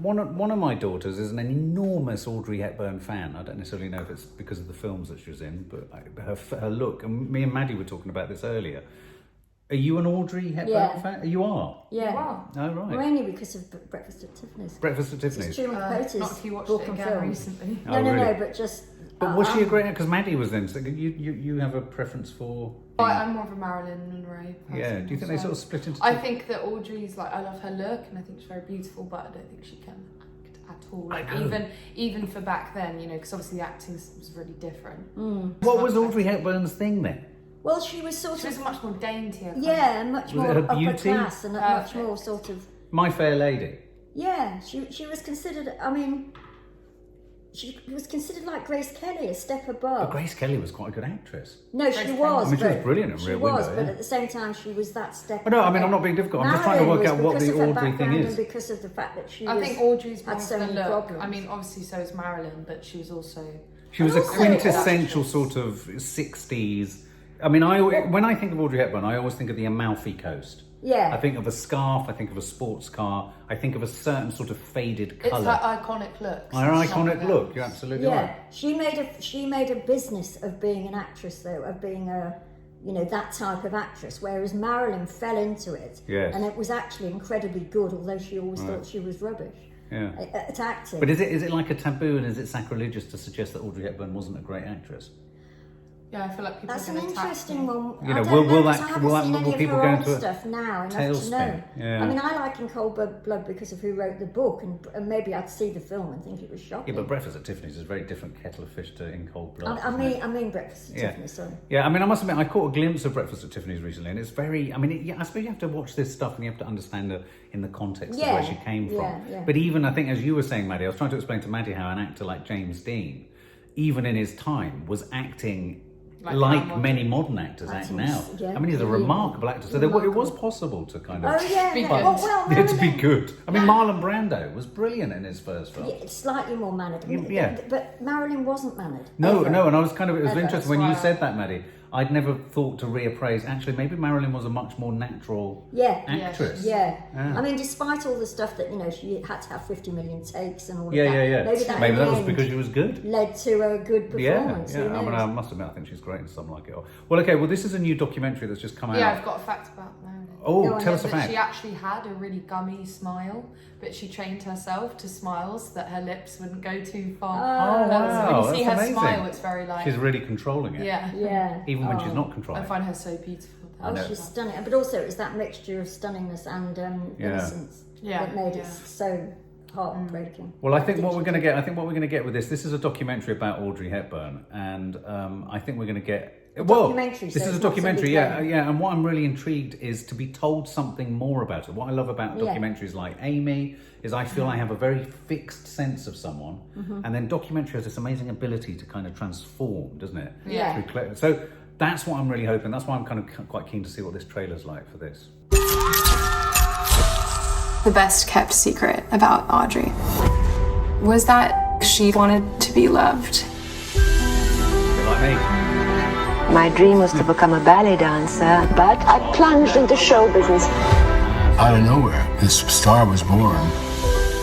one of my daughters is an enormous Audrey Hepburn fan. I don't necessarily know if it's because of the films that she was in, but her look, and me and Maddie were talking about this earlier. Are you an Audrey Hepburn fan? You are? Yeah. You are. Oh, right. Mainly because of Breakfast at Tiffany's. Breakfast at Tiffany's? Truman Capote's Not if you watched book it and again film. recently. No, but just... But was she a great... Because Maddie was then, so you have a preference for... I'm more of a Marilyn Monroe person. Yeah, do you think they sort of split into... I think that Audrey's, like, I love her look and I think she's very beautiful, but I don't think she can act at all. Like, even for back then, you know, because obviously the acting was really different. What was Audrey Hepburn's thing then? Well, she was sort She was of... much more daintier. Yeah, much more it her upper beauty? class and much more sort of... My Fair Lady. Yeah, she was considered, I mean... She was considered like Grace Kelly, a step above. But Grace Kelly was quite a good actress. No, she was. I mean, she was brilliant in Rear Window. She was, but at the same time, she was that step. No, I mean, I'm not being difficult. I'm just trying to work out what the Audrey thing is. And because of the fact that she I think Audrey's more had so the many look. problems. I mean, obviously, so is Marilyn, but she was also. She was a quintessential sort of 60s. I mean, when I think of Audrey Hepburn, I always think of the Amalfi Coast. Yeah. I think of a scarf, I think of a sports car, I think of a certain sort of faded It's colour. that iconic look. Her iconic look, you're absolutely right. She made a business of being an actress, though, of being that type of actress, whereas Marilyn fell into it. Yes. And it was actually incredibly good, although she always thought she was rubbish at acting. But is it like a taboo and is it sacrilegious to suggest that Audrey Hepburn wasn't a great actress? Yeah, I feel like people That's are an going to attack interesting me. one. You know, I don't will know, that- 'cause I haven't will that- seen will any of people her go old into a stuff now enough to tailspin? know. Yeah. I mean, I like In Cold Blood because of who wrote the book, and maybe I'd see the film and think it was shocking. Yeah, but Breakfast at Tiffany's is a very different kettle of fish to In Cold Blood. I mean Breakfast at Tiffany's, sorry. Yeah, I mean, I must admit, I caught a glimpse of Breakfast at Tiffany's recently, and it's very, I mean, I suppose you have to watch this stuff and you have to understand her in the context of where she came from. Yeah. But even, I think, as you were saying, Maddie, I was trying to explain to Maddie how an actor like James Dean, even in his time, was acting like many modern actors act now. Yeah, I mean, he's a remarkable actor. So it was possible to kind of... Be good. Yeah, to be good. I mean, Marlon Brando was brilliant in his first film. Yeah, slightly more mannered. Yeah. But Marilyn wasn't mannered. No, ever. and I was kind of, it was Ever. interesting when you said that, Maddie. I'd never thought to reappraise. Actually, maybe Marilyn was a much more natural actress. Yeah. I mean, despite all the stuff that, she had to have 50 million takes and all of that. Yeah. Maybe that was because she was good. Led to a good performance. Yeah. I mean, I must admit, I think she's great in Some Like It All. Well, okay, this is a new documentary that's just come out. Yeah, I've got a fact about Marilyn. Oh, tell us a fact. She actually had a really gummy smile, but she trained herself to smiles that her lips wouldn't go too far. Oh, wow. When you see That's her amazing. smile, it's very like... She's really controlling it. Yeah. Even when she's not controlling. I find her so beautiful. She's stunning. But also, it's that mixture of stunningness and innocence that made it so heartbreaking. Well, I think what we're going to get with this is a documentary about Audrey Hepburn, and I think we're going to get... Documentary, this so is a it's not documentary, somebody yeah. And what I'm really intrigued is to be told something more about her. What I love about documentaries like Amy is I feel I have a very fixed sense of someone, and then documentary has this amazing ability to kind of transform, doesn't it? Yeah. So that's what I'm really hoping. That's why I'm kind of quite keen to see what this trailer's like for this. The best kept secret about Audrey was that she wanted to be loved. A bit like me. My dream was to become a ballet dancer, but I plunged into show business. Out of nowhere, this star was born.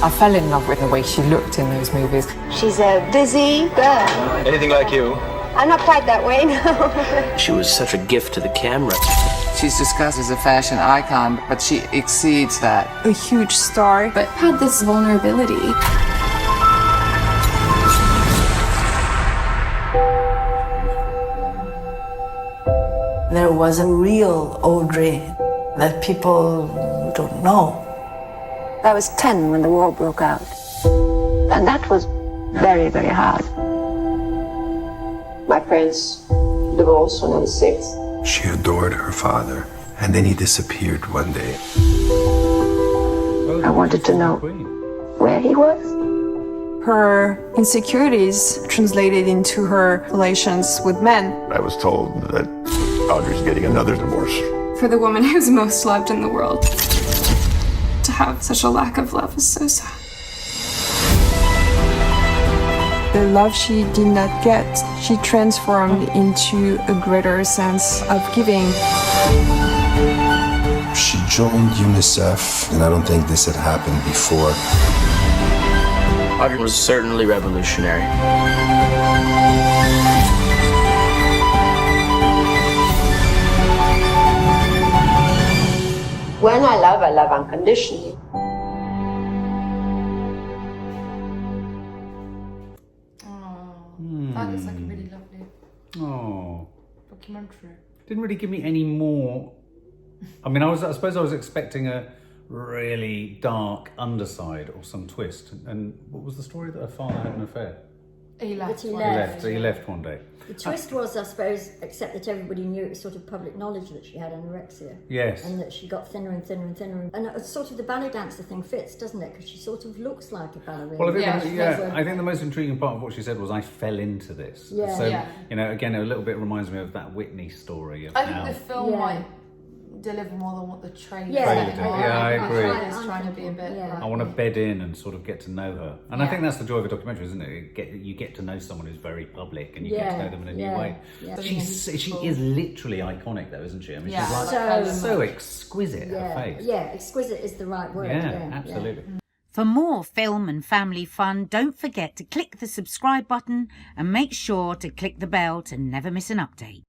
I fell in love with the way she looked in those movies. She's a busy girl. Anything like you? I'm not quite that way, no. She was such a gift to the camera. She's discussed as a fashion icon, but she exceeds that. A huge star, But had this vulnerability. There was a real Audrey that people don't know. I was 10 when the war broke out. And that was very, very hard. My parents divorced when I was 6. She adored her father, and then he disappeared one day. I wanted to know where he was. Her insecurities translated into her relations with men. I was told that Audrey's getting another divorce. For the woman who's most loved in the world, to have such a lack of love is so sad. The love she did not get, she transformed into a greater sense of giving. She joined UNICEF, and I don't think this had happened before. Audrey was certainly revolutionary. When I love unconditionally. That looks like a really lovely documentary. Didn't really give me any more. I mean, I suppose I was expecting a really dark underside or some twist. And what was the story that her father had an affair? He left. He left one day. The twist was, I suppose, except that everybody knew it was sort of public knowledge that she had anorexia. Yes. And that she got thinner and thinner and thinner. And it's sort of the ballet dancer thing fits, doesn't it? Because she sort of looks like a ballerina. Well, I think the most intriguing part of what she said was, I fell into this. Yeah. So, you know, again, a little bit reminds me of that Whitney story. I think the film might deliver more than what the trailer I agree. The trailer's trying to be a bit I want to bed in and sort of get to know her. And I think that's the joy of a documentary, isn't it? You get to know someone who's very public and you get to know them in a new way. Yeah. She is literally iconic though, isn't she? I mean, she's like so exquisite, her face. Yeah, exquisite is the right word. Yeah, absolutely. For more film and family fun, don't forget to click the subscribe button and make sure to click the bell to never miss an update.